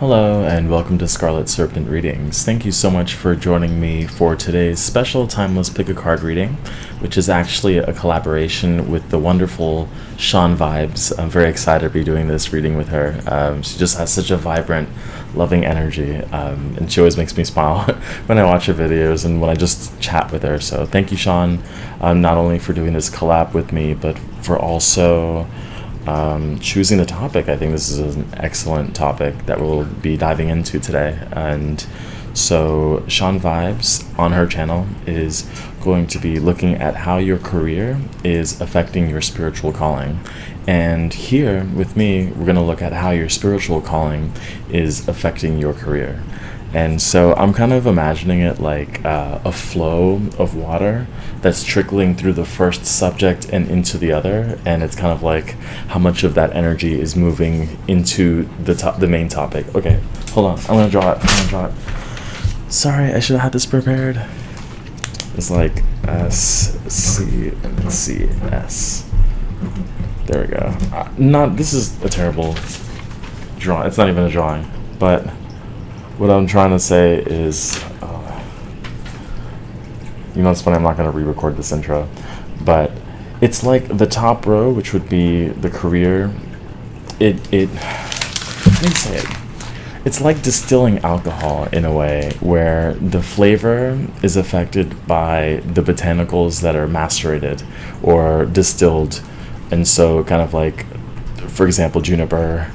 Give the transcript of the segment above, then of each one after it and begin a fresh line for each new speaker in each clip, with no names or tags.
Hello and welcome to Scarlet Serpent readings. Thank you so much for joining me for today's special timeless pick a card reading, which is actually a collaboration with the wonderful Shon.Vibes. I'm very excited to be doing this reading with her. She just has such a vibrant, loving energy, and she always makes me smile when I watch her videos and when I just chat with her. So thank you, Shon, not only for doing this collab with me, but for also choosing the topic. I think this is an excellent topic that we'll be diving into today. And so Shon.Vibes on her channel is going to be looking at how your career is affecting your spiritual calling. And here with me, we're going to look at how your spiritual calling is affecting your career. And so I'm kind of imagining it like a flow of water that's trickling through the first subject and into the other, and it's kind of like how much of that energy is moving into the main topic. Okay, hold on. I'm gonna draw it. Sorry, I should have had this prepared. It's like S, C, and C, S. There we go. This is a terrible drawing. It's not even a drawing, but what I'm trying to say is, it's funny, I'm not going to re-record this intro, but it's like the top row, which would be the career, how do you say it? It's like distilling alcohol in a way where the flavor is affected by the botanicals that are macerated or distilled. And so kind of like, for example, juniper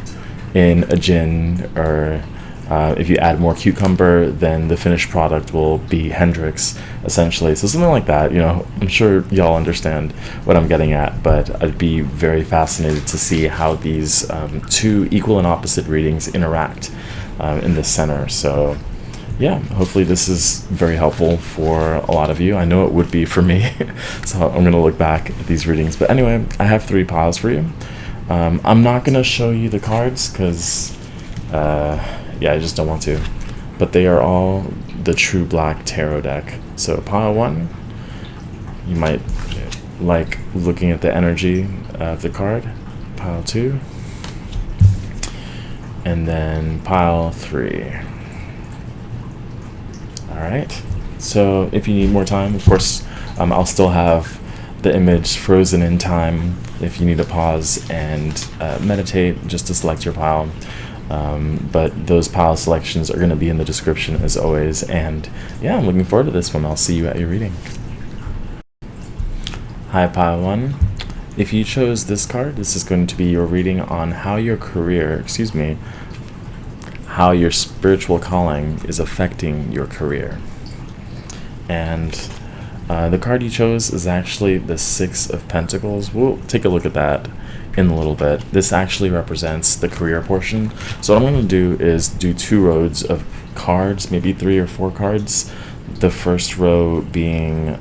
in a gin, or if you add more cucumber, then the finished product will be Hendrix, essentially. So something like that, I'm sure y'all understand what I'm getting at, but I'd be very fascinated to see how these two equal and opposite readings interact in the center. So yeah, hopefully this is very helpful for a lot of you. I know it would be for me. So I'm going to look back at these readings. But anyway, I have 3 piles for you. I'm not going to show you the cards because I just don't want to, but they are all the True Black Tarot deck. So pile 1, you might like looking at the energy of the card. Pile 2, and then pile 3. Alright, so if you need more time, of course, I'll still have the image frozen in time if you need to pause and meditate just to select your pile. But those pile selections are going to be in the description as always, and yeah, I'm looking forward to this one. I'll see you at your reading. Hi pile 1, if you chose this card, this is going to be your reading on how your how your spiritual calling is affecting your career. And the card you chose is actually the 6 of Pentacles. We'll take a look at that in a little bit. This actually represents the career portion. So what I'm going to do is do 2 rows of cards, maybe 3 or 4 cards. The first row being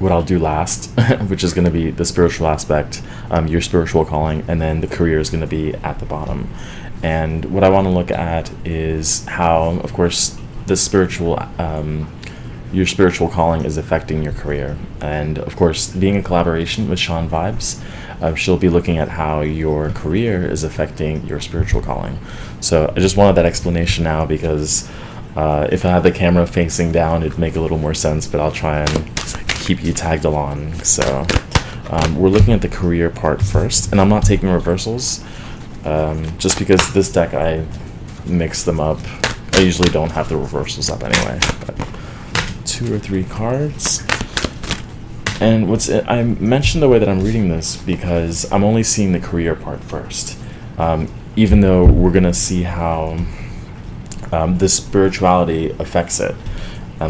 what I'll do last, which is going to be the spiritual aspect, your spiritual calling, and then the career is going to be at the bottom. And what I want to look at is how, of course, the your spiritual calling is affecting your career. And of course, being a collaboration with Shon.Vibes, she'll be looking at how your career is affecting your spiritual calling. So I just wanted that explanation now because if I had the camera facing down, it'd make a little more sense, but I'll try and keep you tagged along. So we're looking at the career part first, and I'm not taking reversals just because this deck I mix them up. I usually don't have the reversals up anyway, but 2 or 3 cards. And I mentioned the way that I'm reading this because I'm only seeing the career part first, even though we're gonna see how the spirituality affects it.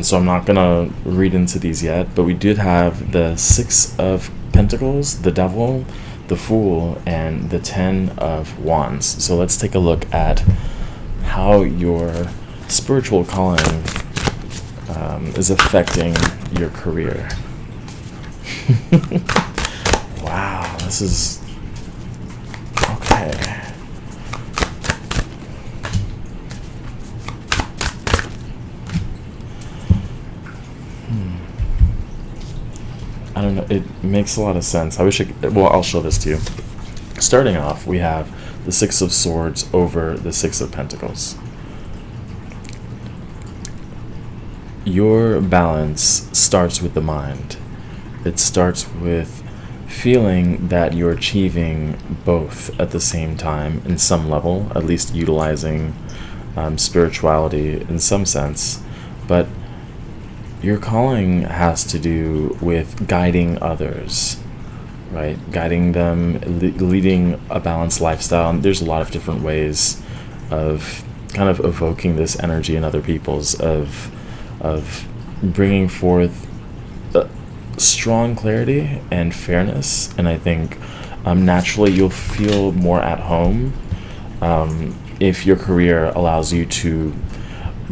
So I'm not gonna read into these yet, but we did have the 6 of Pentacles, the Devil, the Fool, and the 10 of Wands. So let's take a look at how your spiritual calling is affecting your career. Wow, this is okay. I don't know, it makes a lot of sense. I wish I'll show this to you. Starting off, we have the Six of Swords over the Six of Pentacles. Your balance starts with the mind. It starts with feeling that you're achieving both at the same time in some level, at least utilizing spirituality in some sense. But your calling has to do with guiding others, right? Guiding them, leading a balanced lifestyle. And there's a lot of different ways of kind of evoking this energy in other people's, of bringing forth strong clarity and fairness. And I think naturally you'll feel more at home if your career allows you to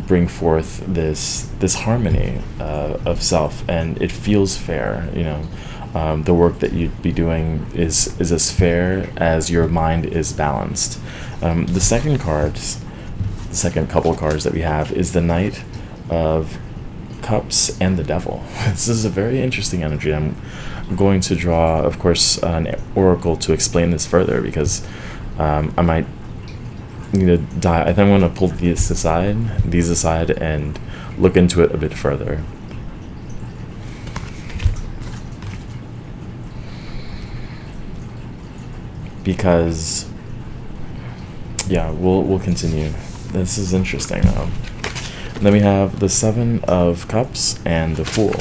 bring forth this harmony of self, and it feels fair. The work that you'd be doing is as fair as your mind is balanced. The second couple cards that we have is the Knight of Cups and the Devil. This is a very interesting energy. I'm going to draw, of course, an oracle to explain this further, because I might need to I think I'm going to pull these aside and look into it a bit further. Because we'll continue. This is interesting though. And then we have the Seven of Cups and the Fool.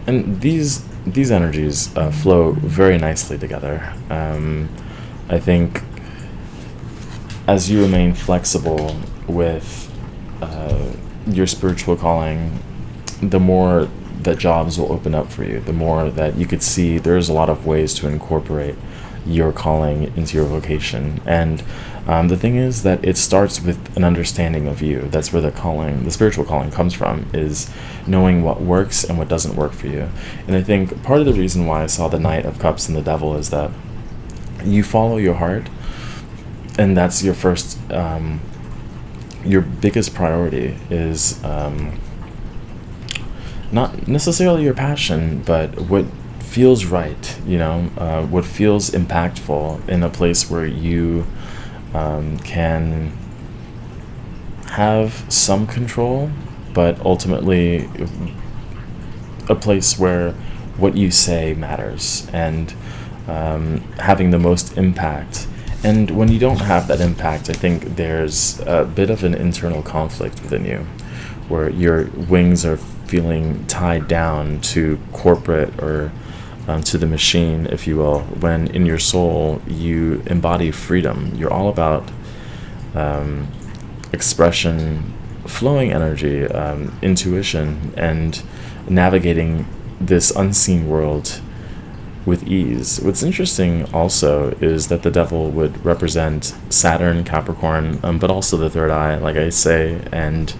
And these energies flow very nicely together. I think as you remain flexible with your spiritual calling, the more that jobs will open up for you, the more that you could see there's a lot of ways to incorporate your calling into your vocation. And the thing is that it starts with an understanding of you. That's where the spiritual calling comes from, is knowing what works and what doesn't work for you. And I think part of the reason why I saw the Knight of Cups and the Devil is that you follow your heart, and that's your first, your biggest priority is not necessarily your passion, but what feels right, what feels impactful in a place where you can have some control, but ultimately a place where what you say matters, and having the most impact. And when you don't have that impact, I think there's a bit of an internal conflict within you, where your wings are feeling tied down to corporate or to the machine, if you will, when in your soul you embody freedom. You're all about expression, flowing energy, intuition, and navigating this unseen world with ease. What's interesting also is that the Devil would represent Saturn, Capricorn, but also the third eye, like I say, and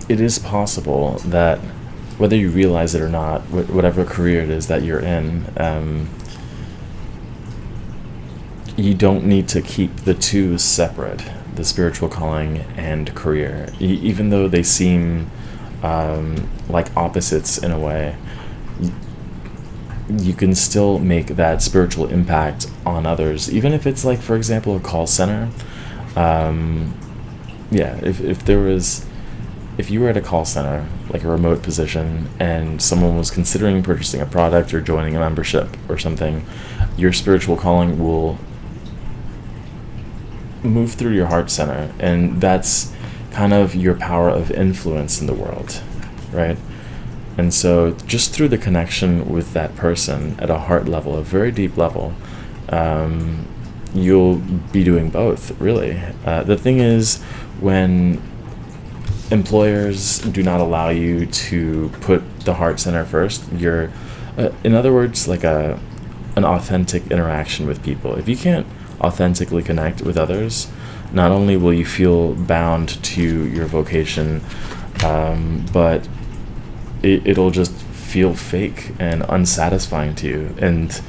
it is possible that whether you realize it or not, whatever career it is that you're in, you don't need to keep the two separate, the spiritual calling and career. Even though they seem like opposites in a way, you can still make that spiritual impact on others, even if it's like, for example, a call center. If you were at a call center, like a remote position, and someone was considering purchasing a product or joining a membership or something, your spiritual calling will move through your heart center, and that's kind of your power of influence in the world, right? And so just through the connection with that person at a heart level, a very deep level, you'll be doing both, really. The thing is, when employers do not allow you to put the heart center first, you're, in other words, like an authentic interaction with people. If you can't authentically connect with others, not only will you feel bound to your vocation, but it'll just feel fake and unsatisfying to you. And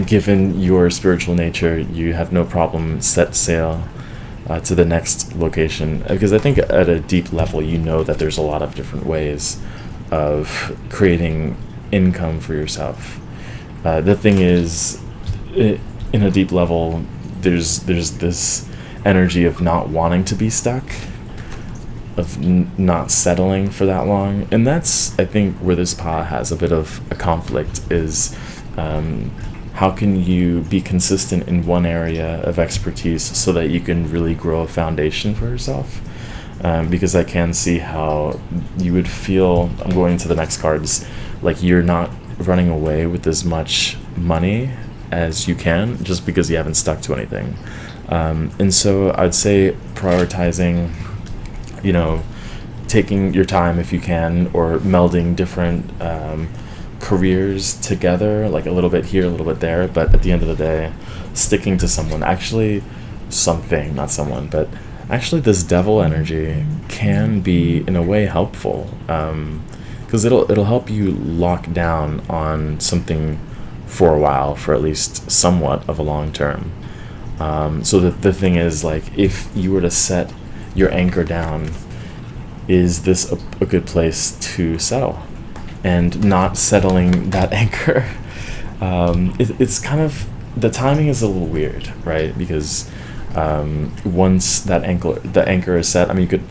given your spiritual nature, you have no problem set sail to the next location, because I think at a deep level you know that there's a lot of different ways of creating income for yourself. The thing is, in a deep level, there's this energy of not wanting to be stuck, of not settling for that long, and that's, I think, where this pa has a bit of a conflict, is how can you be consistent in one area of expertise so that you can really grow a foundation for yourself. Because I can see how you would feel, I'm going to the next cards, like you're not running away with as much money as you can just because you haven't stuck to anything. And so I'd say prioritizing, taking your time if you can, or melding different careers together, like a little bit here, a little bit there, but at the end of the day, sticking to something, not someone, but actually this devil energy can be in a way helpful, because it'll help you lock down on something for a while, for at least somewhat of a long term. So the thing is, like, if you were to set your anchor down, is this a good place to settle? And not settling that anchor, it's kind of, the timing is a little weird, right? Because once the anchor is set, you could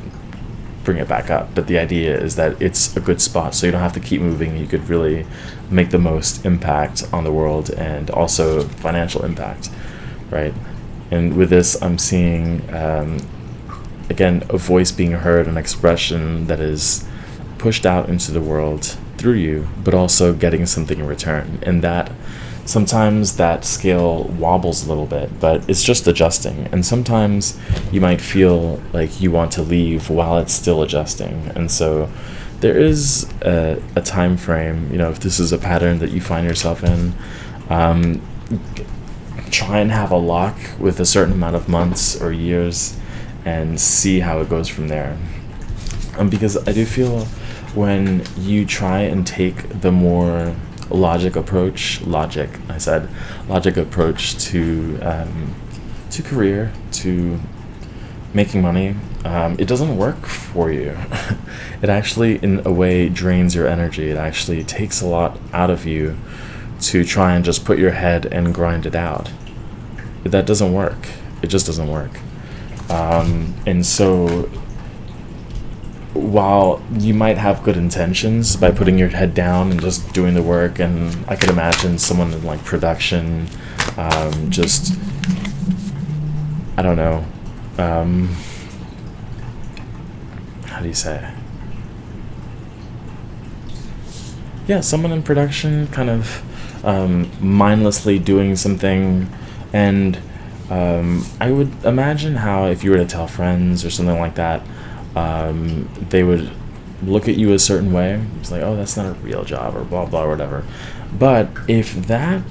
bring it back up, but the idea is that it's a good spot, so you don't have to keep moving. You could really make the most impact on the world, and also financial impact, right? And with this, I'm seeing again, a voice being heard, an expression that is pushed out into the world through you, but also getting something in return. And that sometimes that scale wobbles a little bit, but it's just adjusting. And sometimes you might feel like you want to leave while it's still adjusting. And so there is a time frame, if this is a pattern that you find yourself in, try and have a lock with a certain amount of months or years and see how it goes from there. Because I do feel when you try and take the more logic approach to career, to making money, it doesn't work for you. It actually, in a way, drains your energy. It actually takes a lot out of you to try and just put your head and grind it out. That doesn't work. It just doesn't work. And so while you might have good intentions by putting your head down and just doing the work, and I could imagine someone in like production, just, I don't know, how do you say? Yeah, someone in production kind of mindlessly doing something, and I would imagine how if you were to tell friends or something like that, they would look at you a certain way. It's like, oh, that's not a real job, or blah blah or whatever. But if that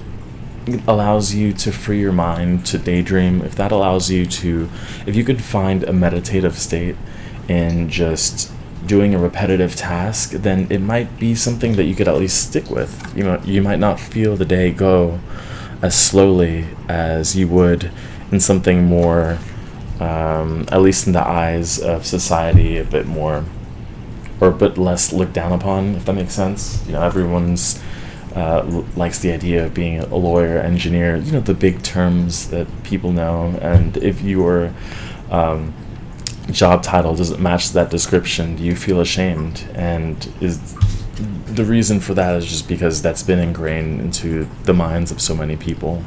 allows you to free your mind, to daydream, if you could find a meditative state in just doing a repetitive task, then it might be something that you could at least stick with. You might not feel the day go as slowly as you would in something more, at least in the eyes of society, a bit less looked down upon, if that makes sense. Everyone's likes the idea of being a lawyer, engineer, the big terms that people know, and if your job title doesn't match that description, do you feel ashamed? And the reason for that is just because that's been ingrained into the minds of so many people,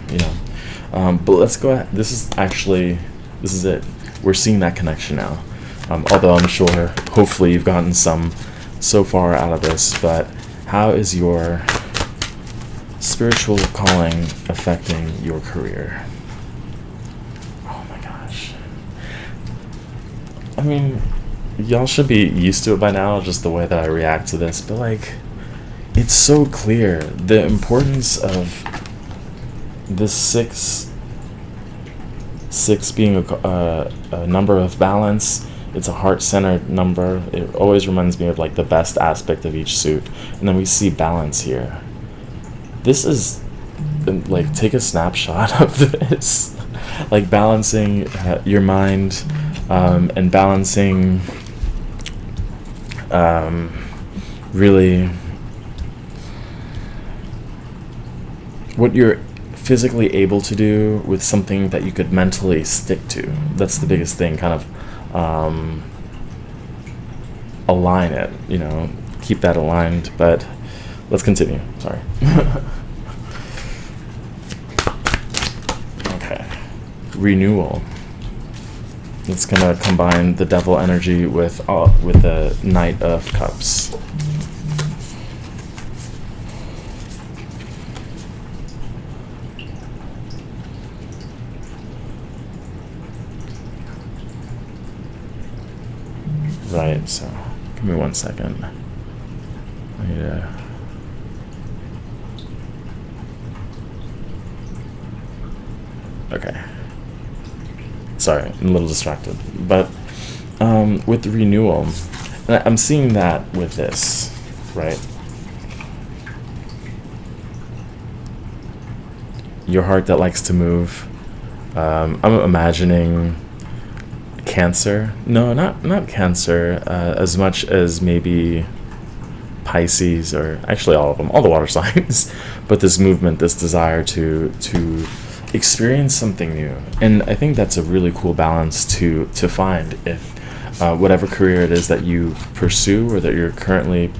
but let's go ahead. This is it. We're seeing that connection now. Although I'm sure, hopefully, you've gotten some so far out of this, but how is your spiritual calling affecting your career? Oh my gosh. Y'all should be used to it by now, just the way that I react to this, but it's so clear. The importance of this six being a number of balance. It's a heart-centered number. It always reminds me of the best aspect of each suit. And then we see balance here. This is take a snapshot of this. Balancing your mind, and balancing really what you're physically able to do with something that you could mentally stick to. That's the biggest thing, kind of align it, you know, keep that aligned. But let's continue. Sorry. Okay. Renewal. It's gonna combine the devil energy with the Knight of Cups. Right, so give me 1 second. I need to... Okay. Sorry, I'm a little distracted. But with the renewal, and I'm seeing that with this, right? Your heart that likes to move. I'm imagining Cancer. No, not Cancer, as much as maybe Pisces, or actually all of them, all the water signs. But this movement, this desire to experience something new, and I think that's a really cool balance to find if whatever career it is that you pursue or that you're currently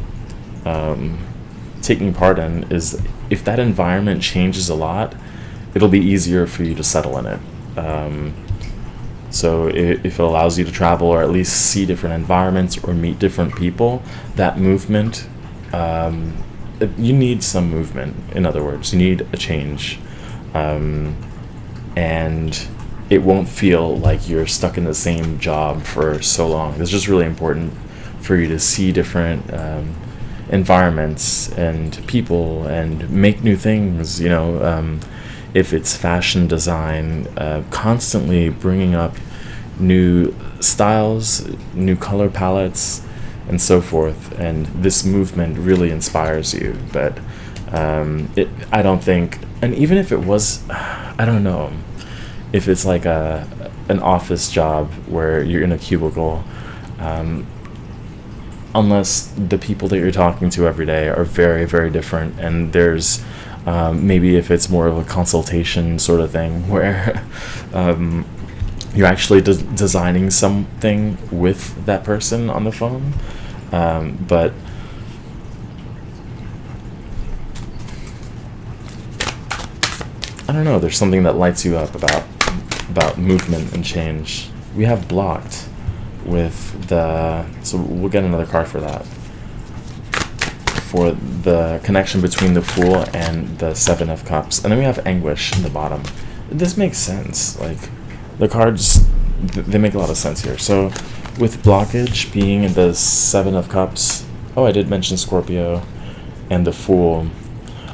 taking part in, is if that environment changes a lot, it'll be easier for you to settle in it. So if it allows you to travel, or at least see different environments or meet different people, that movement, you need some movement. In other words, you need a change. And it won't feel like you're stuck in the same job for so long. It's just really important for you to see different environments and people and make new things, you know. If it's fashion design, constantly bringing up new styles, new color palettes, and so forth. And this movement really inspires you. But I don't think, and even if it was, I don't know, if it's like an office job where you're in a cubicle, unless the people that you're talking to every day are very, very different, and there's maybe if it's more of a consultation sort of thing where you're actually designing something with that person on the phone, but I don't know, there's something that lights you up about movement and change. We have blocked with the, so we'll get another card for that, for the connection between the Fool and the Seven of Cups. And then we have anguish in the bottom. This makes sense. Like, the cards, they make a lot of sense here. So with blockage being in the Seven of Cups, oh, I did mention Scorpio, and the Fool,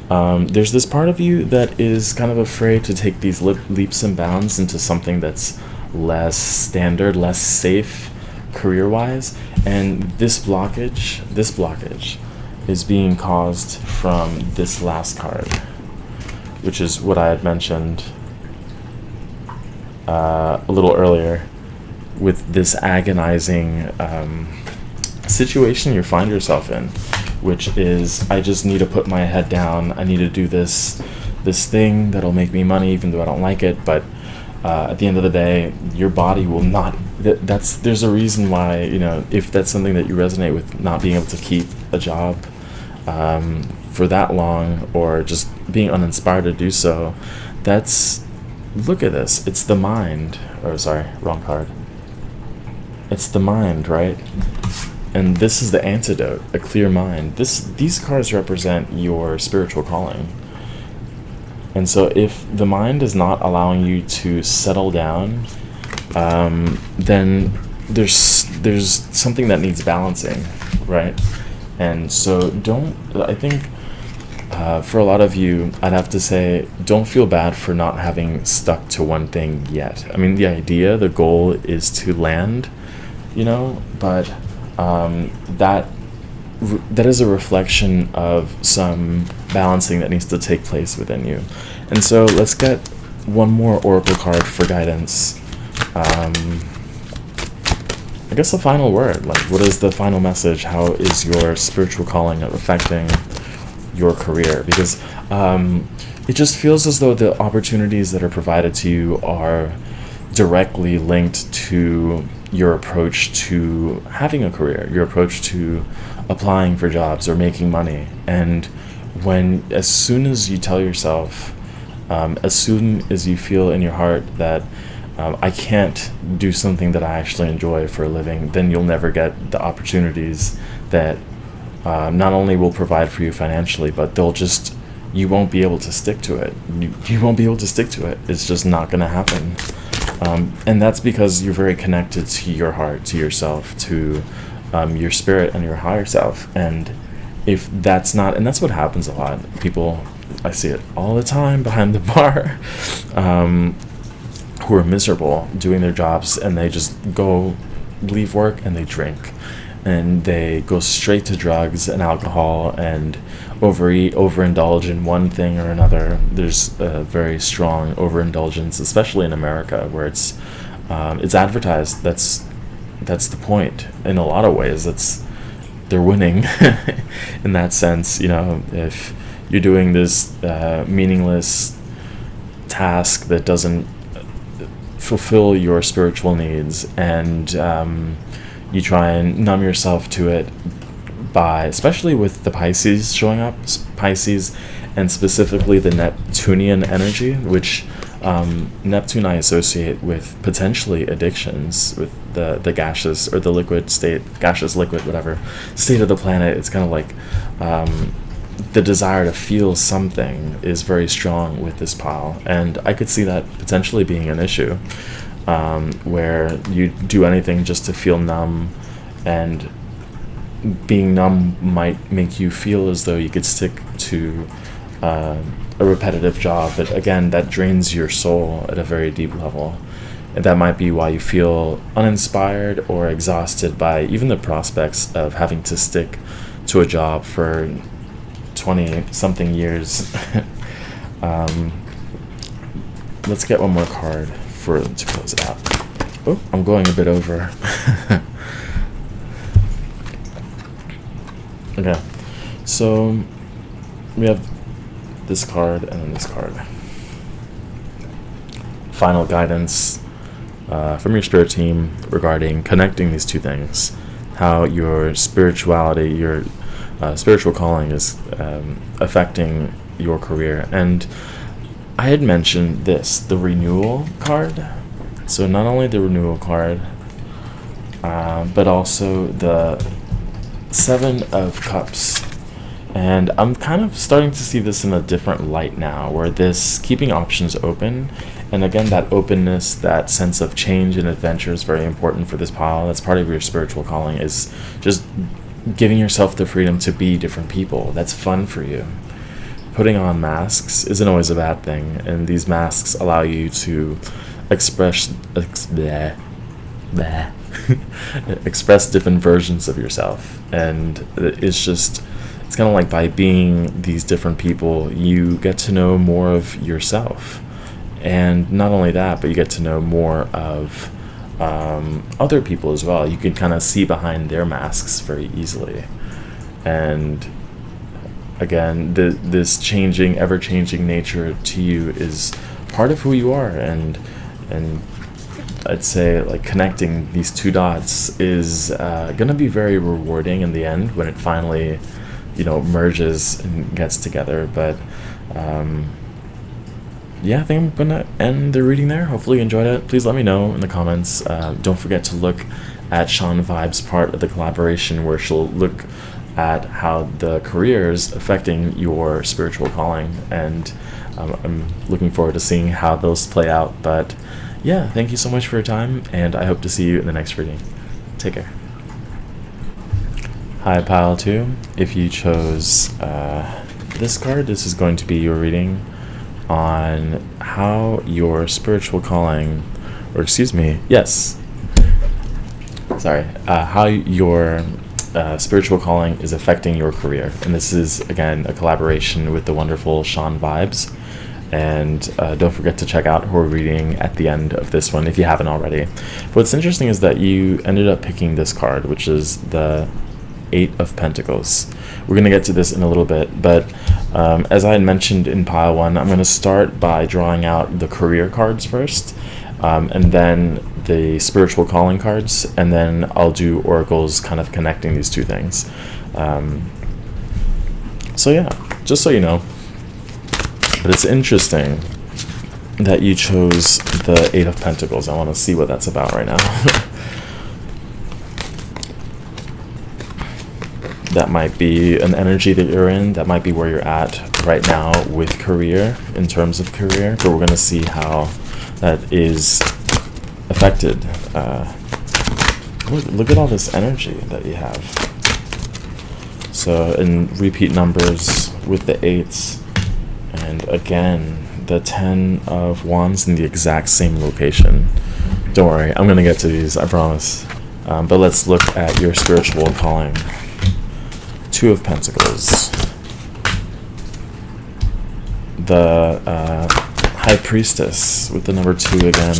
there's this part of you that is kind of afraid to take these leaps and bounds into something that's less standard, less safe career-wise. And this blockage is being caused from this last card, which is what I had mentioned a little earlier, with this agonizing situation you find yourself in, which is, I just need to put my head down, I need to do this thing that'll make me money even though I don't like it. But at the end of the day, your body will not, there's a reason why, you know, if that's something that you resonate with, not being able to keep a job for that long, or just being uninspired to do so, that's, look at this, it's the mind, or sorry, wrong card. It's the mind, right? And this is the antidote, a clear mind. These cards represent your spiritual calling. And so if the mind is not allowing you to settle down, then there's something that needs balancing, right? And so I think for a lot of you, I'd have to say, don't feel bad for not having stuck to one thing yet. I mean, the idea, the goal is to land, you know, but that is a reflection of some balancing that needs to take place within you. And so let's get one more oracle card for guidance. I guess the final word, like, what is the final message? How is your spiritual calling affecting your career? Because it just feels as though the opportunities that are provided to you are directly linked to your approach to having a career, your approach to applying for jobs or making money. And as soon as you tell yourself, as soon as you feel in your heart that I can't do something that I actually enjoy for a living, then you'll never get the opportunities that not only will provide for you financially, but you won't be able to stick to it. You won't be able to stick to it. It's just not going to happen. And that's because you're very connected to your heart, to yourself, to your spirit and your higher self. And if that's not, and that's what happens a lot. People, I see it all the time behind the bar, who are miserable doing their jobs, and they just leave work and they drink. And they go straight to drugs and alcohol and overeat, overindulge in one thing or another. There's a very strong overindulgence, especially in America, where it's advertised. That's the point. In a lot of ways, they're winning in that sense. If you're doing this meaningless task that doesn't fulfill your spiritual needs, and you try and numb yourself to it especially with the Pisces showing up, Pisces, and specifically the Neptunian energy, which Neptune I associate with potentially addictions, with the gaseous or the liquid state, gaseous liquid, whatever state of the planet. It's kind of like the desire to feel something is very strong with this pile, and I could see that potentially being an issue, where you do anything just to feel numb, and being numb might make you feel as though you could stick to a repetitive job, but again, that drains your soul at a very deep level. And that might be why you feel uninspired or exhausted by even the prospects of having to stick to a job for 20-something years. Let's get one more card to close it out. Oh, I'm going a bit over. Okay, so we have this card and then this card. Final guidance from your spirit team regarding connecting these two things, how your spirituality, your spiritual calling is affecting your career. And I had mentioned the renewal card. So not only the renewal card, but also the Seven of Cups. And I'm kind of starting to see this in a different light now, where this keeping options open, and again, that openness, that sense of change and adventure is very important for this pile. That's part of your spiritual calling, is just giving yourself the freedom to be different people. That's fun for you. Putting on masks isn't always a bad thing, and these masks allow you to express different versions of yourself. And it's kind of like, by being these different people, you get to know more of yourself. And not only that, but you get to know more of other people as well. You can kind of see behind their masks very easily. And again, this ever-changing nature to you is part of who you are. And I'd say, like, connecting these two dots is going to be very rewarding in the end when it finally, merges and gets together. But yeah, I think I'm going to end the reading there. Hopefully you enjoyed it. Please let me know in the comments. Don't forget to look at Shon.Vibes' part of the collaboration, where she'll look at how the career is affecting your spiritual calling. And I'm looking forward to seeing how those play out. But yeah, thank you so much for your time, and I hope to see you in the next reading. Take care. Hi, Pile 2. If you chose this card, this is going to be your reading on how your spiritual calling, how your spiritual calling is affecting your career. And this is, again, a collaboration with the wonderful Shon.Vibes. And don't forget to check out her reading at the end of this one if you haven't already. What's interesting is that you ended up picking this card, which is the Eight of Pentacles. We're going to get to this in a little bit, but as I had mentioned in pile 1, I'm going to start by drawing out the career cards first, and then the spiritual calling cards, and then I'll do oracles kind of connecting these two things. So yeah, just so you know. But it's interesting that you chose the Eight of Pentacles. I want to see what that's about right now. That might be an energy that you're in. That might be where you're at right now with career, in terms of career. But we're going to see how that is affected. Look at all this energy that you have. So in repeat numbers with the 8s. And again, the 10 of Wands in the exact same location. Don't worry, I'm going to get to these, I promise. But let's look at your spiritual calling. 2 of Pentacles. The High Priestess with the number 2 again.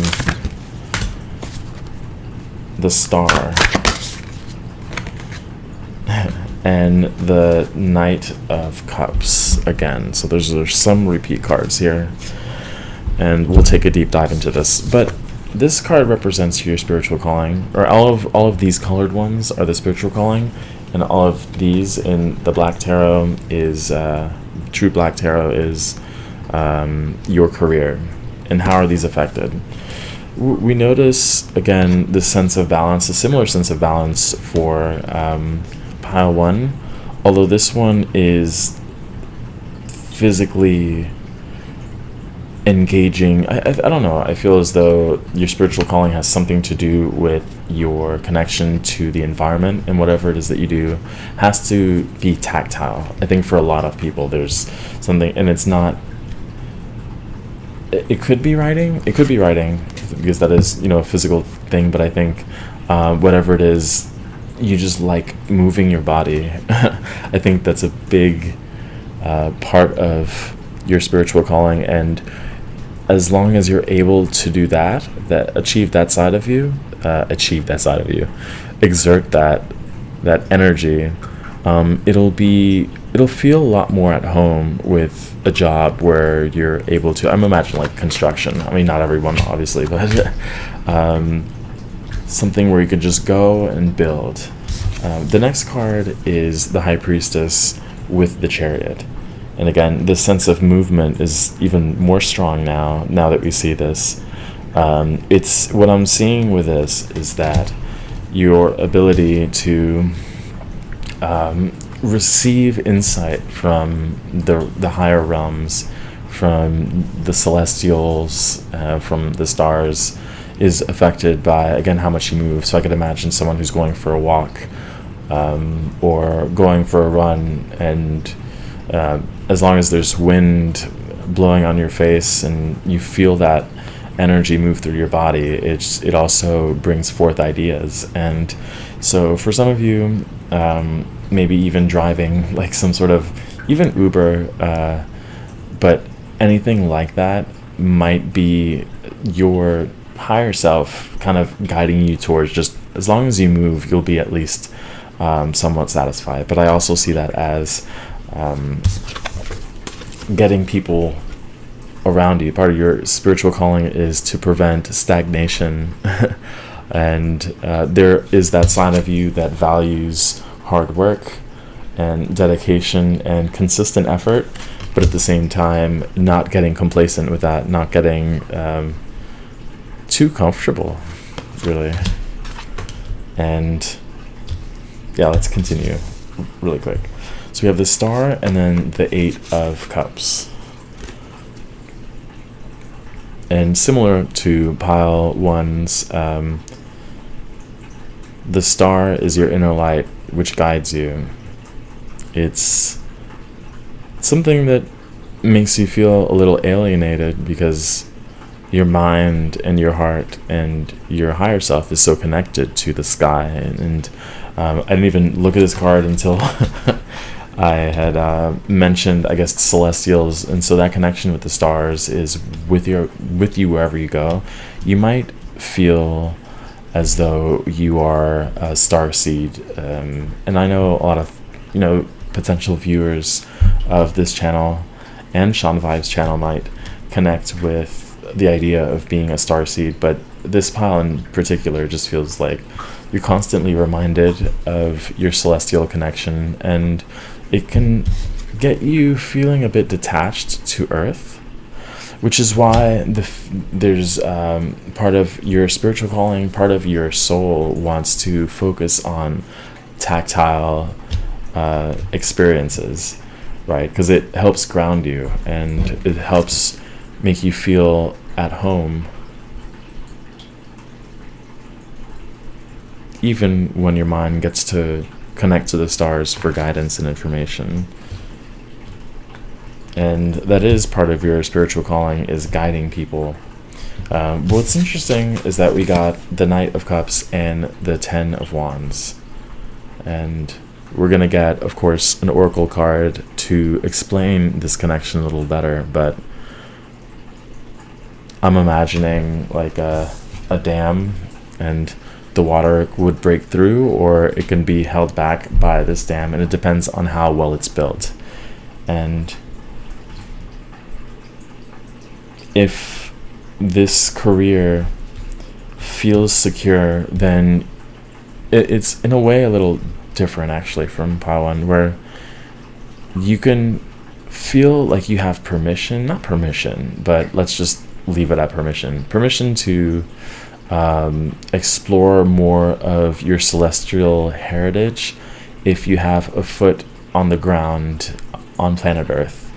The Star. And the Knight of Cups again. So there's some repeat cards here, and we'll take a deep dive into this. But this card represents your spiritual calling, or all of these colored ones are the spiritual calling, and all of these in the Black Tarot is True Black Tarot is your career. And how are these affected? We notice again the sense of balance, a similar sense of balance for pile 1, although this one is physically engaging. I don't know, I feel as though your spiritual calling has something to do with your connection to the environment, and whatever it is that you do has to be tactile. I think for a lot of people there's something, and it's not, it could be writing, because that is, a physical thing, but I think whatever it is, you just like moving your body. I think that's a big part of your spiritual calling, and as long as you're able to do that achieve that side of you, exert that energy, it'll feel a lot more at home with a job where you're able to, I'm imagining like construction. I mean, not everyone obviously, but something where you could just go and build. The next card is the High Priestess with the Chariot. And again, this sense of movement is even more strong now that we see this. It's what I'm seeing with this is that your ability to receive insight from the higher realms, from the celestials, from the stars, is affected by, again, how much you move. So I could imagine someone who's going for a walk or going for a run, and as long as there's wind blowing on your face and you feel that energy move through your body, it also brings forth ideas. And so for some of you, maybe even driving, like some sort of, even Uber, but anything like that might be your higher self kind of guiding you towards, just as long as you move, you'll be at least somewhat satisfied. But I also see that as getting people around you. Part of your spiritual calling is to prevent stagnation. And there is that side of you that values hard work and dedication and consistent effort, but at the same time not getting complacent with that, not getting too comfortable, really. And yeah, let's continue really quick. So we have the Star and then the Eight of Cups. And similar to pile 1's, the Star is your inner light, which guides you. It's something that makes you feel a little alienated because your mind and your heart and your higher self is so connected to the sky. And I didn't even look at this card until I had mentioned, I guess, celestials, and so that connection with the stars is with you wherever you go. You might feel as though you are a star seed, and I know a lot of potential viewers of this channel and Shon.Vibes channel might connect with the idea of being a star seed, but this pile in particular just feels like you're constantly reminded of your celestial connection, and it can get you feeling a bit detached to Earth, which is why there's part of your spiritual calling, part of your soul wants to focus on tactile experiences, right? Because it helps ground you and it helps make you feel at home, even when your mind gets to connect to the stars for guidance and information. And that is part of your spiritual calling, is guiding people. What's interesting is that we got the Knight of Cups and the Ten of Wands, and we're gonna get, of course, an oracle card to explain this connection a little better, but I'm imagining like a dam, and the water would break through, or it can be held back by this dam, and it depends on how well it's built. And if this career feels secure, then it's in a way a little different actually from pile 1, where you can feel like you have not permission, but let's just leave it at permission to explore more of your celestial heritage if you have a foot on the ground on planet Earth,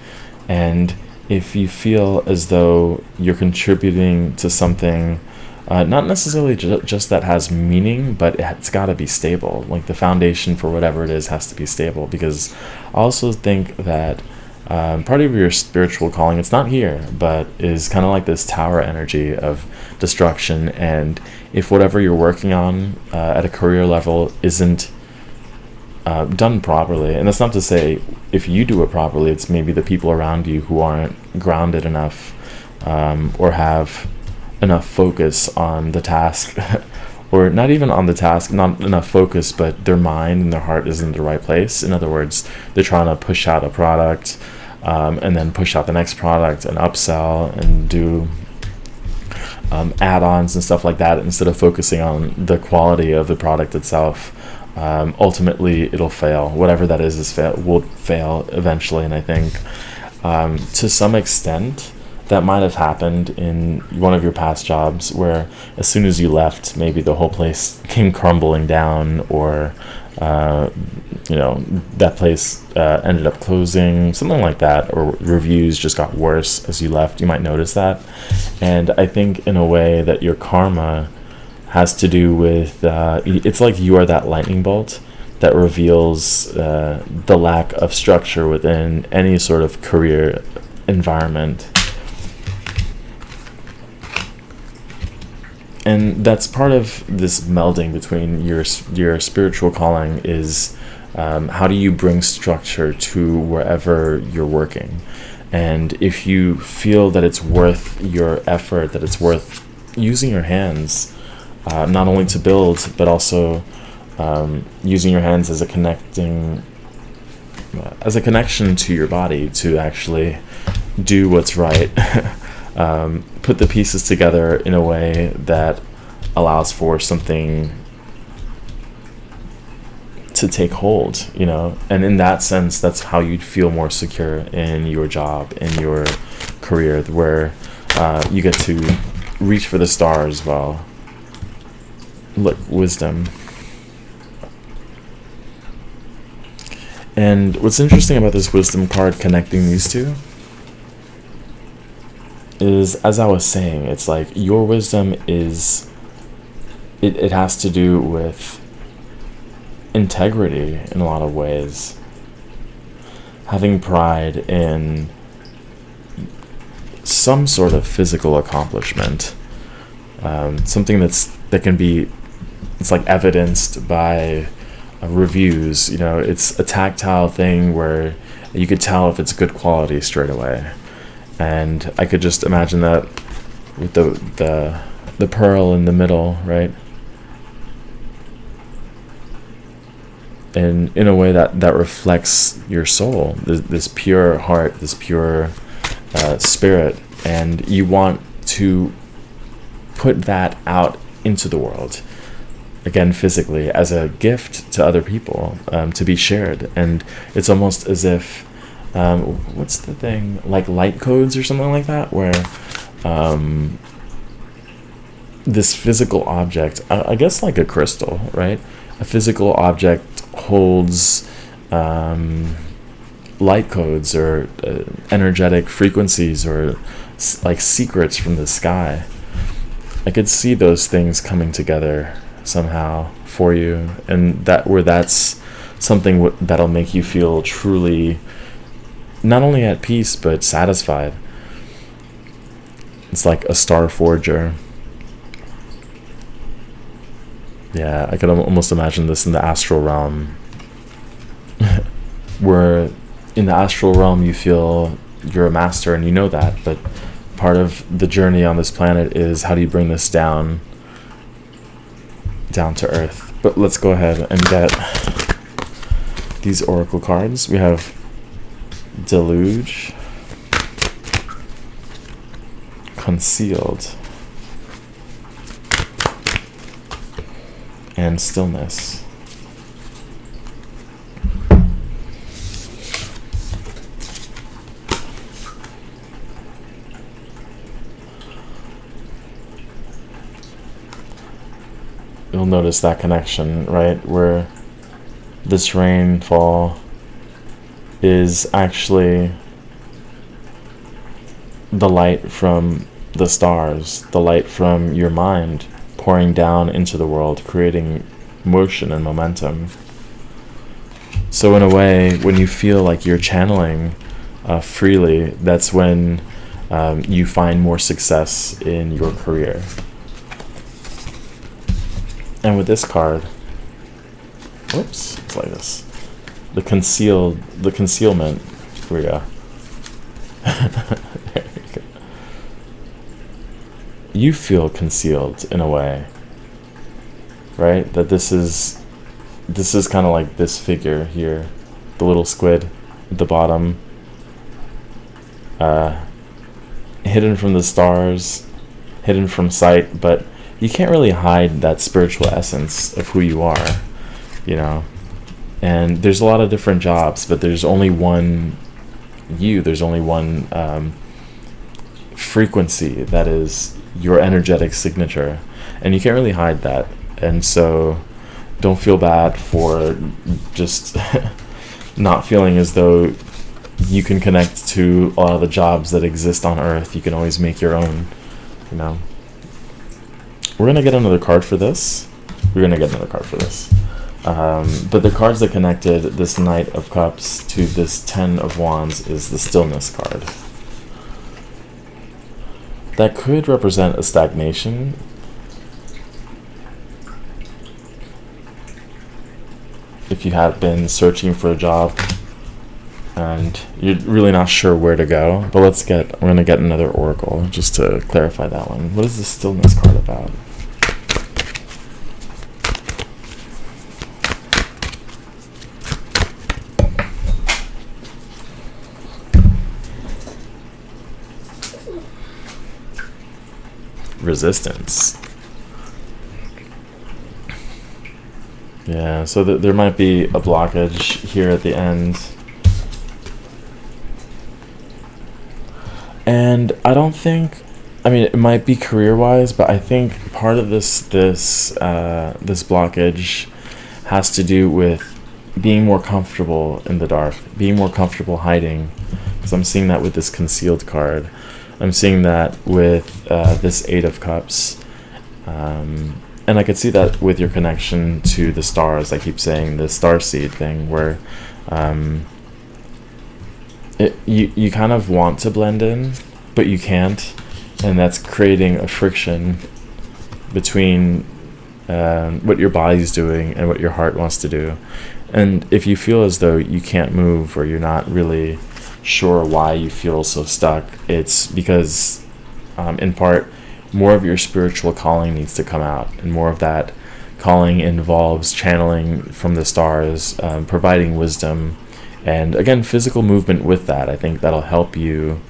and if you feel as though you're contributing to something, not necessarily just that has meaning, but it's got to be stable. Like the foundation for whatever it is has to be stable, because I also think that part of your spiritual calling, it's not here, but is kind of like this tower energy of destruction. And if whatever you're working on at a career level isn't done properly, and that's not to say if you do it properly, it's maybe the people around you who aren't grounded enough or have enough focus on the task or not even on the task, not enough focus, but their mind and their heart is in the right place. In other words, they're trying to push out a product and then push out the next product and upsell and do add-ons and stuff like that, instead of focusing on the quality of the product itself. Ultimately it'll fail. Whatever that is will fail eventually. And I think to some extent that might have happened in one of your past jobs, where as soon as you left, maybe the whole place came crumbling down, or that place ended up closing, something like that, or reviews just got worse as you left. You might notice that. And I think in a way that your karma has to do with it's like you are that lightning bolt that reveals the lack of structure within any sort of career environment. And that's part of this melding between your spiritual calling is how do you bring structure to wherever you're working. And if you feel that it's worth your effort, that it's worth using your hands, not only to build, but also using your hands as a connection to your body to actually do what's right. Put the pieces together in a way that allows for something to take hold, and in that sense, that's how you'd feel more secure in your job, in your career, where you get to reach for the stars. Well, look, wisdom. And what's interesting about this wisdom card connecting these two is, as I was saying, it's like your wisdom is, it has to do with integrity in a lot of ways. Having pride in some sort of physical accomplishment. Something that can be, it's like evidenced by reviews. You know, it's a tactile thing where you could tell if it's good quality straight away. And I could just imagine that with the pearl in the middle, right? And in a way that reflects your soul, this pure heart, this pure spirit, and you want to put that out into the world, again, physically, as a gift to other people, to be shared. And it's almost as if, what's the thing, like light codes or something like that, where this physical object, I guess like a crystal, right? A physical object holds light codes or energetic frequencies or like secrets from the sky. I could see those things coming together somehow for you, and that's something that'll make you feel truly not only at peace but satisfied. It's like a star forger. Yeah, I could almost imagine this in the astral realm, where in the astral realm you feel you're a master and you know that, but part of the journey on this planet is how do you bring this down to earth. But let's go ahead and get these oracle cards. We have Deluge, Concealed, and Stillness. You'll notice that connection, right? Where this rainfall is actually the light from the stars, the light from your mind pouring down into the world, creating motion and momentum. So in a way, when you feel like you're channeling freely, that's when you find more success in your career. And with this card, whoops, it's like this. The concealment. Here we go. There you go. You feel concealed in a way, right? That this is kind of like this figure here, the little squid at the bottom, hidden from the stars, hidden from sight, but you can't really hide that spiritual essence of who you are, you know. And there's a lot of different jobs, but there's only one you. There's only one frequency that is your energetic signature, and you can't really hide that. And so don't feel bad for just not feeling as though you can connect to a lot of the jobs that exist on Earth. You can always make your own, you know. We're going to get another card for this. But the cards that connected this Knight of Cups to this Ten of Wands is the Stillness card. That could represent a stagnation. If you have been searching for a job and you're really not sure where to go. But I'm going to get another oracle just to clarify that one. What is the Stillness card about? Resistance. Yeah, so there might be a blockage here at the end. And I don't think, I mean, it might be career-wise, but I think part of this blockage has to do with being more comfortable in the dark, being more comfortable hiding. Because I'm seeing that with this Concealed card. I'm seeing that with this Eight of Cups. And I could see that with your connection to the stars. I keep saying the starseed thing, where you kind of want to blend in, but you can't. And that's creating a friction between what your body's doing and what your heart wants to do. And if you feel as though you can't move, or you're not really sure why you feel so stuck, it's because in part more of your spiritual calling needs to come out, and more of that calling involves channeling from the stars, providing wisdom, and again, physical movement with that. I think that'll help you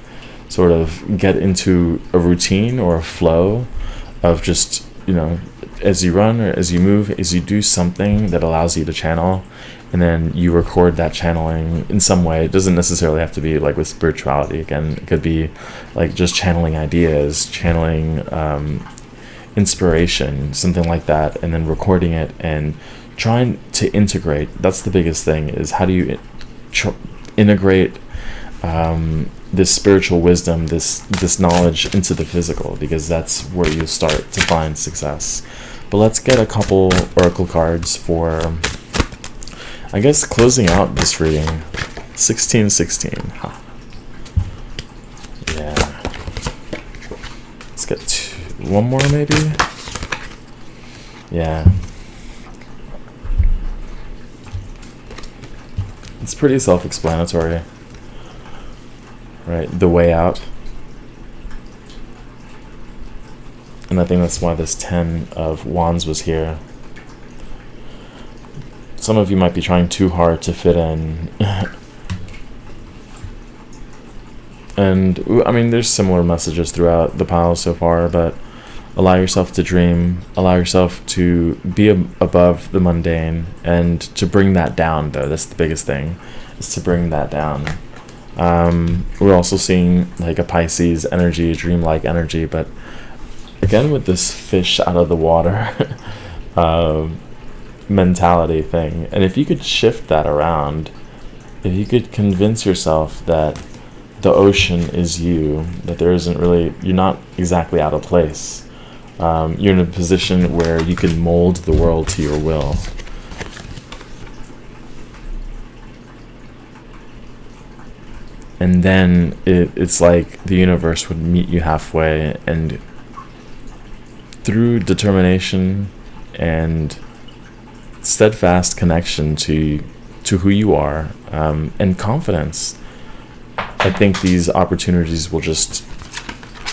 sort of get into a routine or a flow of just, as you run or as you move, as you do something that allows you to channel, and then you record that channeling in some way. It doesn't necessarily have to be like with spirituality. Again, it could be like just channeling ideas, channeling inspiration, something like that, and then recording it and trying to integrate. That's the biggest thing, is how do you integrate this spiritual wisdom, this knowledge into the physical, because that's where you start to find success. But let's get a couple oracle cards for, I guess, closing out this reading. 1616. Huh. Yeah. Let's get one more maybe. Yeah. It's pretty self-explanatory. Right, the way out. And I think that's why this 10 of Wands was here. Some of you might be trying too hard to fit in. And, I mean, there's similar messages throughout the pile so far, but allow yourself to dream. Allow yourself to be above the mundane, and to bring that down, though. That's the biggest thing, is to bring that down. We're also seeing like a Pisces energy, a dreamlike energy, but again with this fish out of the water mentality thing. And if you could shift that around, if you could convince yourself that the ocean is you, that there isn't really, you're not exactly out of place, you're in a position where you can mold the world to your will. And then it's like the universe would meet you halfway, and through determination and steadfast connection to who you are, and confidence, I think these opportunities will just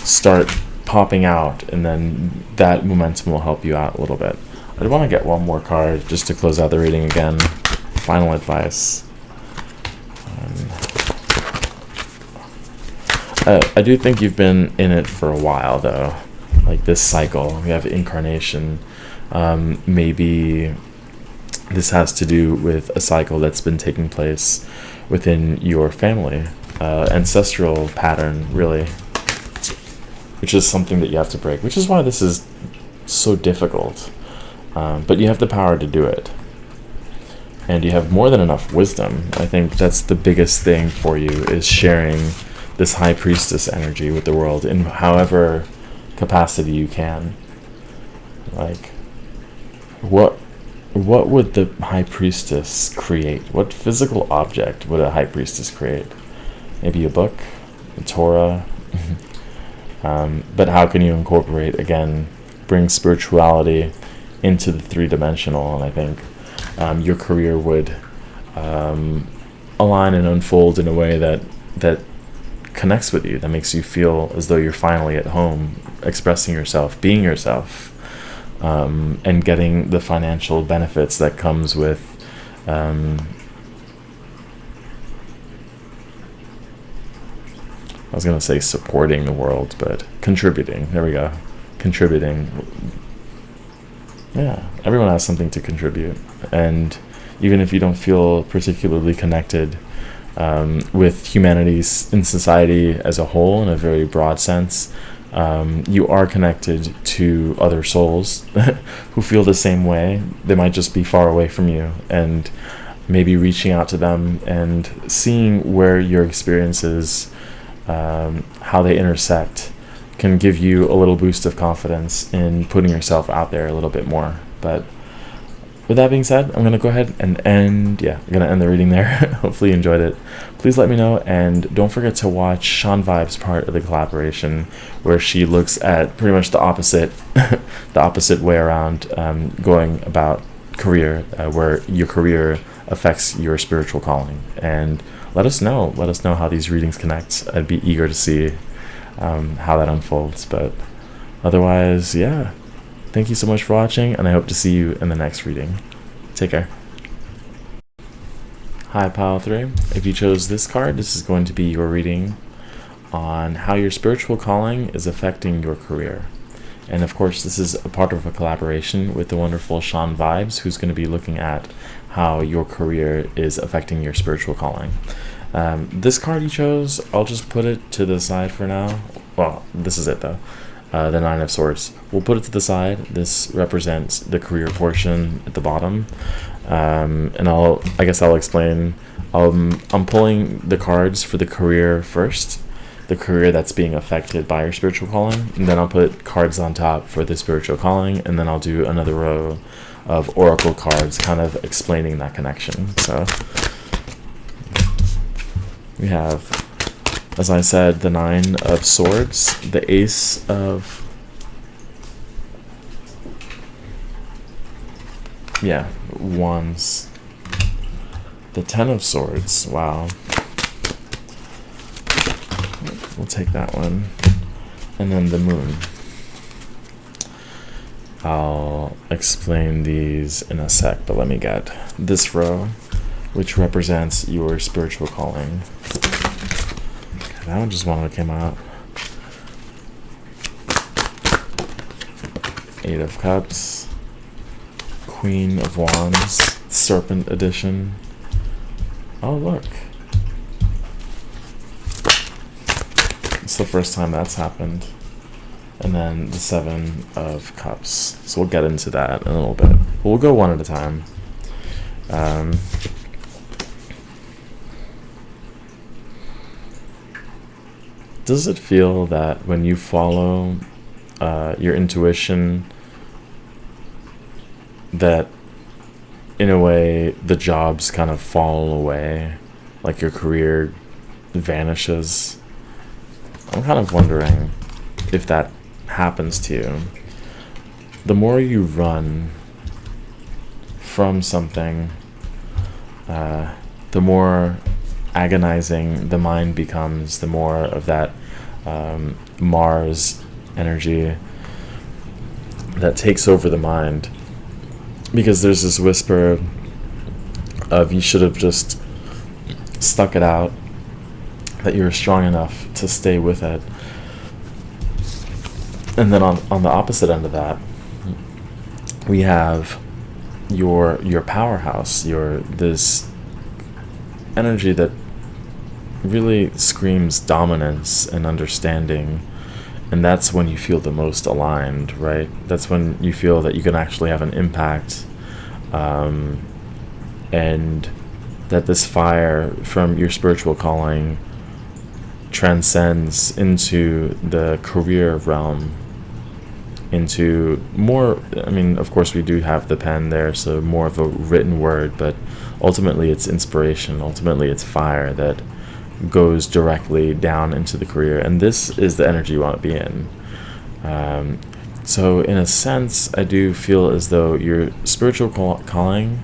start popping out, and then that momentum will help you out a little bit. I want to get one more card just to close out the reading again. Final advice. I do think you've been in it for a while, though. Like this cycle, we have incarnation. Maybe this has to do with a cycle that's been taking place within your family, ancestral pattern, really, which is something that you have to break, which is why this is so difficult. But you have the power to do it. And you have more than enough wisdom. I think that's the biggest thing for you, is sharing this high priestess energy with the world in however capacity you can. Like, what would the high priestess create? What physical object would a high priestess create? Maybe a book, a Torah. But how can you incorporate, again, bring spirituality into the three-dimensional? And I think your career would align and unfold in a way that connects with you, that makes you feel as though you're finally at home, expressing yourself, being yourself, and getting the financial benefits that comes with I was going to say supporting the world, but contributing. There we go. Contributing. Yeah, everyone has something to contribute. And even if you don't feel particularly connected with humanities in society as a whole, in a very broad sense, you are connected to other souls who feel the same way. They might just be far away from you, and maybe reaching out to them and seeing where your experiences, how they intersect, can give you a little boost of confidence in putting yourself out there a little bit more. But with that being said, I'm gonna go ahead and I'm gonna end the reading there. Hopefully you enjoyed it. Please let me know, and don't forget to watch Shon.Vibes part of the collaboration, where she looks at pretty much the opposite the opposite way around, going about career, where your career affects your spiritual calling. And let us know how these readings connect. I'd be eager to see how that unfolds. But otherwise, yeah, thank you so much for watching, and I hope to see you in the next reading. Take care. Hi, Pile 3. If you chose this card, this is going to be your reading on how your spiritual calling is affecting your career. And of course, this is a part of a collaboration with the wonderful Shon.Vibes, who's going to be looking at how your career is affecting your spiritual calling. This card you chose, I'll just put it to the side for now. Well, this is it though. The Nine of Swords. We'll put it to the side. This represents the career portion at the bottom. And I guess I'll explain. I'm pulling the cards for the career first, the career that's being affected by your spiritual calling, and then I'll put cards on top for the spiritual calling, and then I'll do another row of oracle cards kind of explaining that connection. So we have, as I said, the Nine of Swords, the Ace of Wands, the Ten of Swords. Wow. We'll take that one. And then the Moon. I'll explain these in a sec, but let me get this row, which represents your spiritual calling. Okay, that one just wanted to come out. Eight of Cups, Queen of Wands, Serpent edition. Oh, look. It's the first time that's happened. And then the Seven of Cups. So we'll get into that in a little bit. We'll go one at a time. Does it feel that when you follow your intuition, that in a way the jobs kind of fall away, like your career vanishes? I'm kind of wondering if that happens to you. The more you run from something, the more agonizing the mind becomes, the more of that Mars energy that takes over the mind. Because there's this whisper of you should have just stuck it out, that you're strong enough to stay with it. And then on the opposite end of that, we have your powerhouse, this energy that really screams dominance and understanding. And that's when you feel the most aligned, right? That's when you feel that you can actually have an impact, and that this fire from your spiritual calling transcends into the career realm, into more, I mean, of course we do have the pen there, so more of a written word, but ultimately it's inspiration, ultimately it's fire that goes directly down into the career. And this is the energy you want to be in. So in a sense, I do feel as though your spiritual calling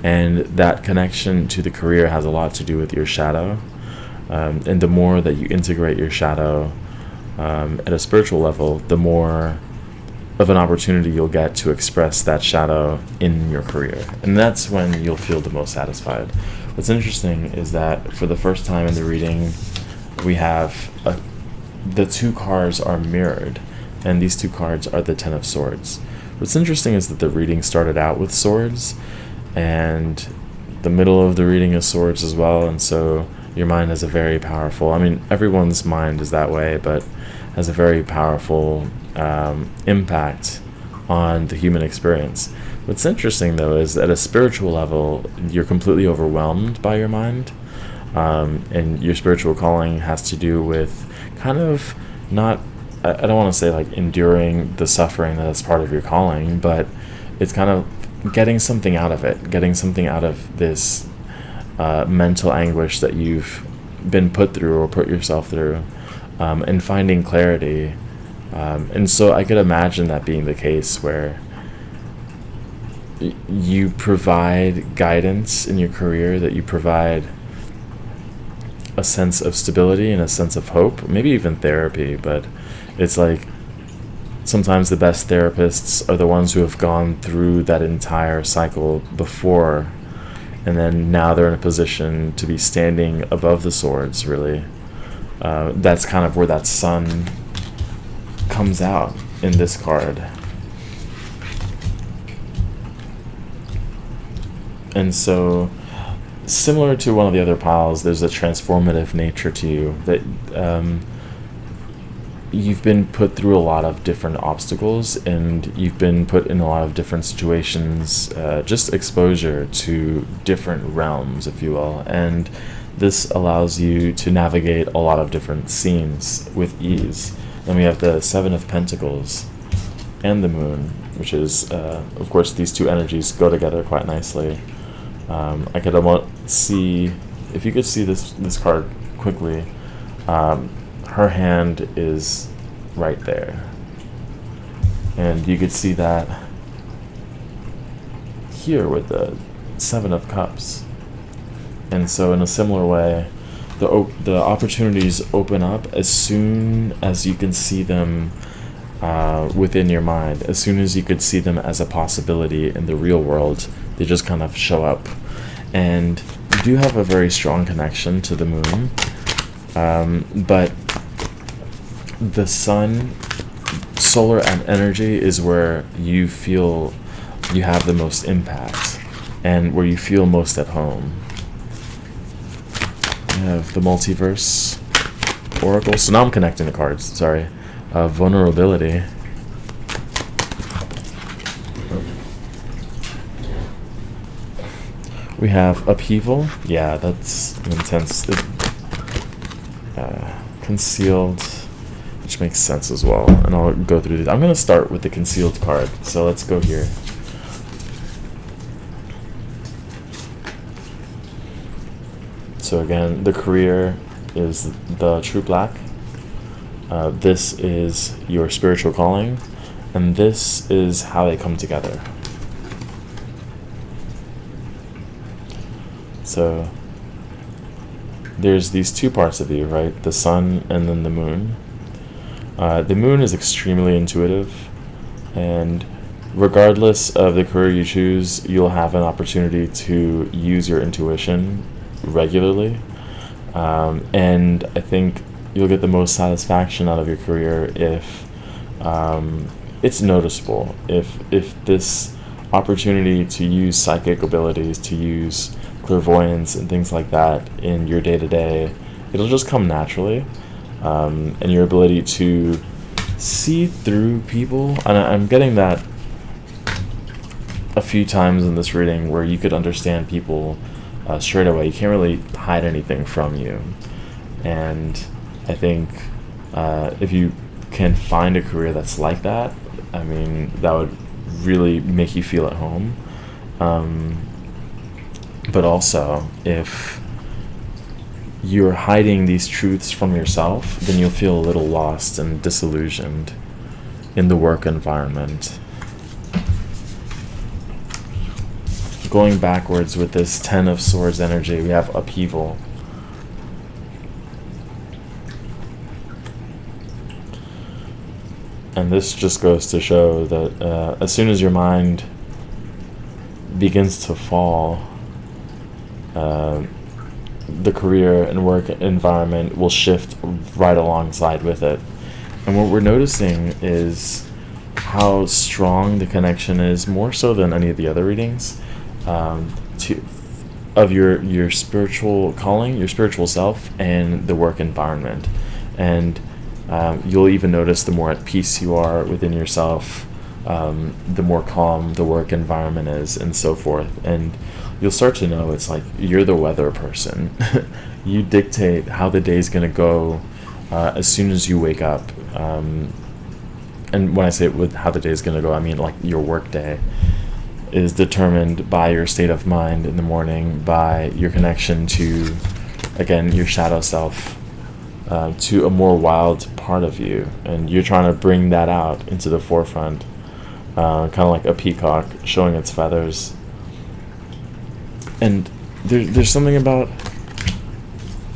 and that connection to the career has a lot to do with your shadow. And the more that you integrate your shadow at a spiritual level, the more of an opportunity you'll get to express that shadow in your career. And that's when you'll feel the most satisfied. What's interesting is that for the first time in the reading, we have the two cards are mirrored, and these two cards are the Ten of Swords. What's interesting is that the reading started out with swords, and the middle of the reading is swords as well, and so your mind has a very powerful, I mean, everyone's mind is that way, but has a very powerful impact on the human experience. What's interesting, though, is at a spiritual level, you're completely overwhelmed by your mind, and your spiritual calling has to do with kind of not, I don't want to say like enduring the suffering that's part of your calling, but it's kind of getting something out of it, getting something out of this mental anguish that you've been put through or put yourself through, and finding clarity. And so I could imagine that being the case where you provide guidance in your career, that you provide a sense of stability and a sense of hope, maybe even therapy. But it's like sometimes the best therapists are the ones who have gone through that entire cycle before, and then now they're in a position to be standing above the swords, really. That's kind of where that sun comes out in this card. And so, similar to one of the other piles, there's a transformative nature to you, that you've been put through a lot of different obstacles, and you've been put in a lot of different situations, just exposure to different realms, if you will. And this allows you to navigate a lot of different scenes with ease. Then we have the Seven of Pentacles and the Moon, which is, of course, these two energies go together quite nicely. I could almost see, if you could see this card quickly, her hand is right there. And you could see that here with the Seven of Cups. And so in a similar way, the opportunities open up as soon as you can see them within your mind. As soon as you could see them as a possibility in the real world, they just kind of show up. And you do have a very strong connection to the moon, but the sun, solar energy, is where you feel you have the most impact and where you feel most at home. We have the Multiverse Oracle. So now I'm connecting the cards, sorry. Vulnerability. We have Upheaval. Yeah, that's intense. Concealed, which makes sense as well. And I'll go through these. I'm going to start with the Concealed card. So let's go here. So again, the career is the True Black. This is your spiritual calling. And this is how they come together. So there's these two parts of you, right? The sun and then the moon. The moon is extremely intuitive, and regardless of the career you choose, you'll have an opportunity to use your intuition regularly. And I think you'll get the most satisfaction out of your career if it's noticeable. If this opportunity to use psychic abilities, to use clairvoyance and things like that in your day-to-day, it'll just come naturally. And your ability to see through people, and I'm getting that a few times in this reading, where you could understand people straight away. You can't really hide anything from you. And I think if you can find a career that's like that, I mean, that would really make you feel at home. But also, if you're hiding these truths from yourself, then you'll feel a little lost and disillusioned in the work environment. Going backwards with this Ten of Swords energy, we have Upheaval. And this just goes to show that as soon as your mind begins to fall, the career and work environment will shift right alongside with it. And what we're noticing is how strong the connection is, more so than any of the other readings, of your spiritual calling, your spiritual self, and the work environment. And you'll even notice the more at peace you are within yourself, the more calm the work environment is, and so forth. And you'll start to know it's like you're the weather person. You dictate how the day's going to go as soon as you wake up. And when I say with how the day's going to go, I mean like your work day. is determined by your state of mind in the morning, by your connection to, again, your shadow self, to a more wild part of you, and you're trying to bring that out into the forefront, kind of like a peacock showing its feathers. And there's something about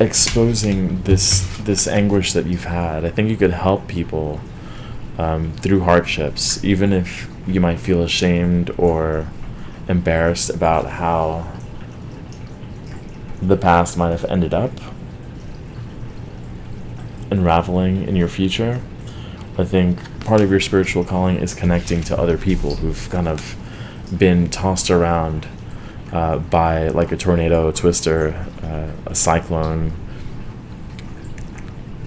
exposing this anguish that you've had. I think you could help people through hardships, even if you might feel ashamed or embarrassed about how the past might have ended up unraveling in your future. I think part of your spiritual calling is connecting to other people who've kind of been tossed around by like a tornado, a twister, a cyclone,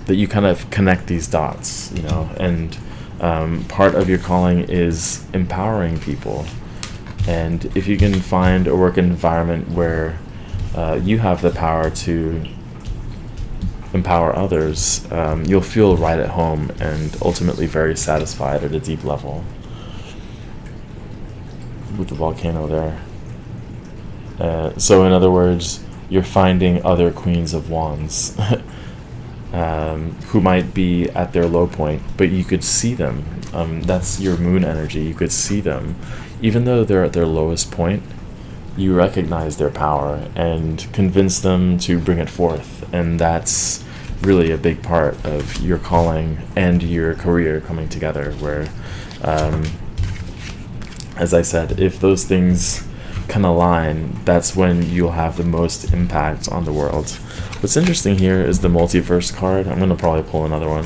that you kind of connect these dots, you know, and part of your calling is empowering people. And if you can find a work environment where you have the power to empower others, you'll feel right at home and ultimately very satisfied at a deep level. With the volcano there. So in other words, you're finding other queens of wands who might be at their low point, but you could see them. That's your moon energy. You could see them. Even though they're at their lowest point, you recognize their power and convince them to bring it forth. And that's really a big part of your calling and your career coming together, where, as I said, if those things can align, that's when you'll have the most impact on the world. What's interesting here is the multiverse card. I'm going to probably pull another one.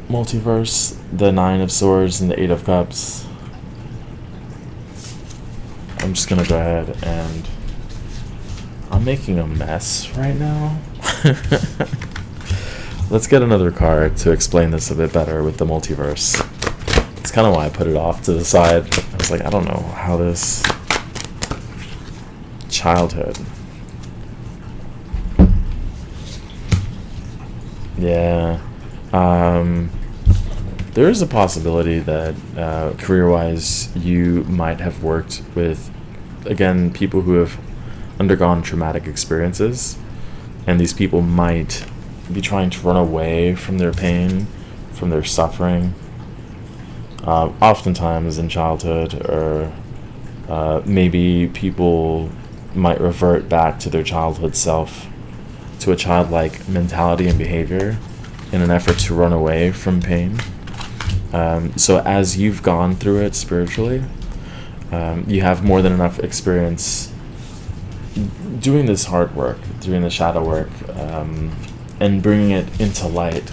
Multiverse, the 9 of Swords, and the 8 of Cups. I'm just going to go ahead and... I'm making a mess right now. Let's get another card to explain this a bit better with the multiverse. It's kind of why I put it off to the side. I was like, I don't know how this... Childhood. Yeah. There is a possibility that career-wise you might have worked with, again, people who have undergone traumatic experiences, and these people might be trying to run away from their pain, from their suffering, oftentimes in childhood, or maybe people might revert back to their childhood self, to a childlike mentality and behavior in an effort to run away from pain. So as you've gone through it spiritually, you have more than enough experience doing this hard work, doing the shadow work, and bringing it into light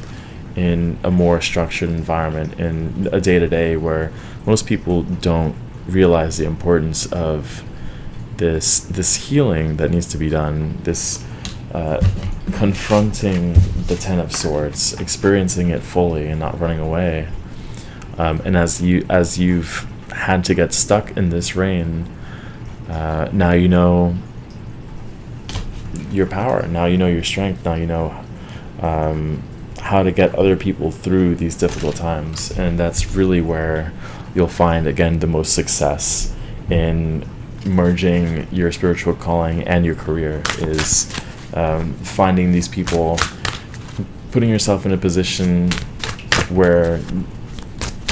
in a more structured environment, in a day-to-day where most people don't realize the importance of this healing that needs to be done, this confronting the 10 of Swords, experiencing it fully and not running away. And as you've had to get stuck in this rain, now you know your power, now you know your strength, now you know how to get other people through these difficult times. And that's really where you'll find, again, the most success in merging your spiritual calling and your career, is finding these people, putting yourself in a position where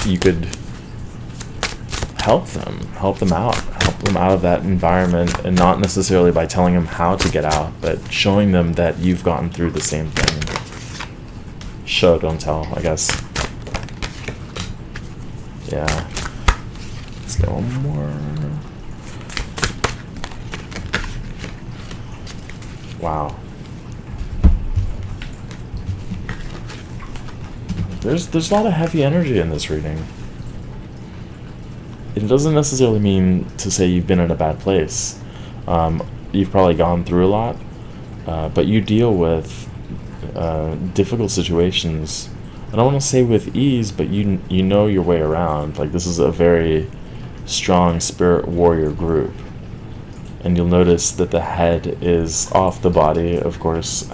you could help them out of that environment, and not necessarily by telling them how to get out, but showing them that you've gotten through the same thing. Show, don't tell, I guess. Yeah. Let's get one more. Wow. There's a lot of heavy energy in this reading. It doesn't necessarily mean to say you've been in a bad place. You've probably gone through a lot, but you deal with difficult situations. I don't want to say with ease, but you know your way around. Like, this is a very strong spirit warrior group. And you'll notice that the head is off the body, of course.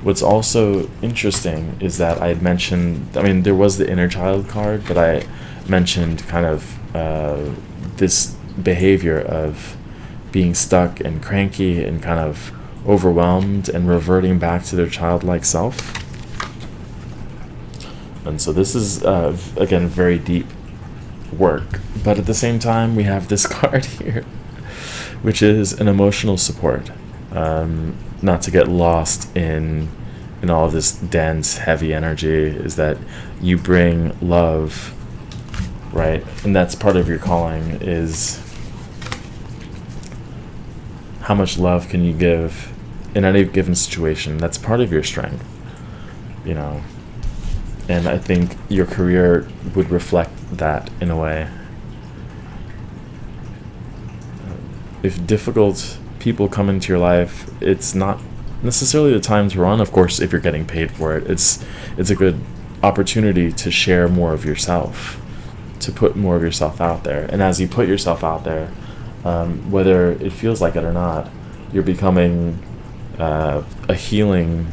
What's also interesting is that I had mentioned, I mean, there was the inner child card, but I mentioned kind of this behavior of being stuck and cranky and kind of overwhelmed and reverting back to their childlike self. And so this is, again, very deep work. But at the same time, we have this card here, which is an emotional support. Not to get lost in all of this dense, heavy energy, is that you bring love, right? And that's part of your calling, is how much love can you give in any given situation. That's part of your strength, you know. And I think your career would reflect that in a way. If difficult people come into your life, it's not necessarily the time to run. Of course, if you're getting paid for it, it's a good opportunity to share more of yourself, to put more of yourself out there. And as you put yourself out there, whether it feels like it or not, you're becoming a healing,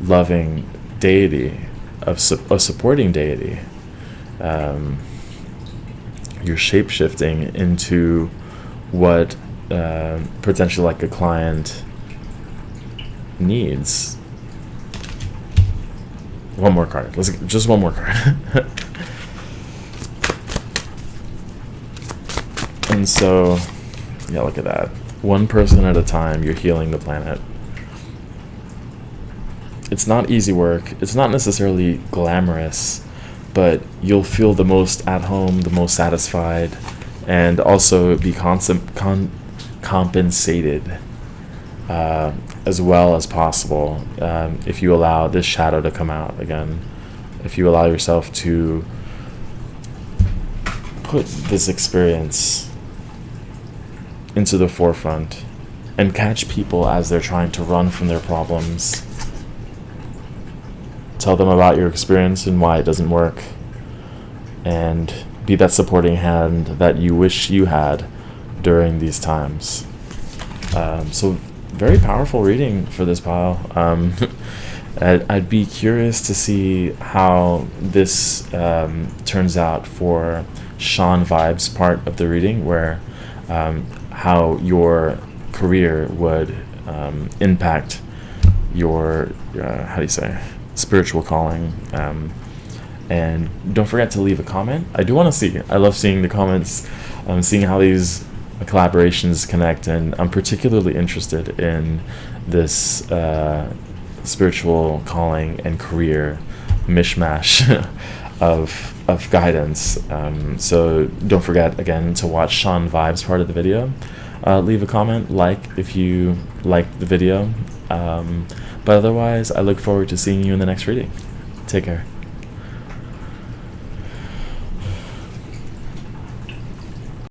loving deity, a supporting deity. You're shape-shifting into what potentially like a client needs. One more card. Just one more card. And so, yeah, look at that. One person at a time, you're healing the planet. It's not easy work. It's not necessarily glamorous, but you'll feel the most at home, the most satisfied, and also be compensated as well as possible if you allow this shadow to come out again. If you allow yourself to put this experience into the forefront and catch people as they're trying to run from their problems. Tell them about your experience and why it doesn't work, and be that supporting hand that you wish you had during these times. So very powerful reading for this pile. I'd be curious to see how this turns out for Shon.Vibes part of the reading, where how your career would impact your how do you say, spiritual calling. And don't forget to leave a comment. I do want to see. I love seeing the comments, seeing how these collaborations connect, and I'm particularly interested in this spiritual calling and career mishmash of guidance. So don't forget again to watch Shon.Vibes part of the video. Leave a comment, like if you liked the video. But otherwise, I look forward to seeing you in the next reading. Take care.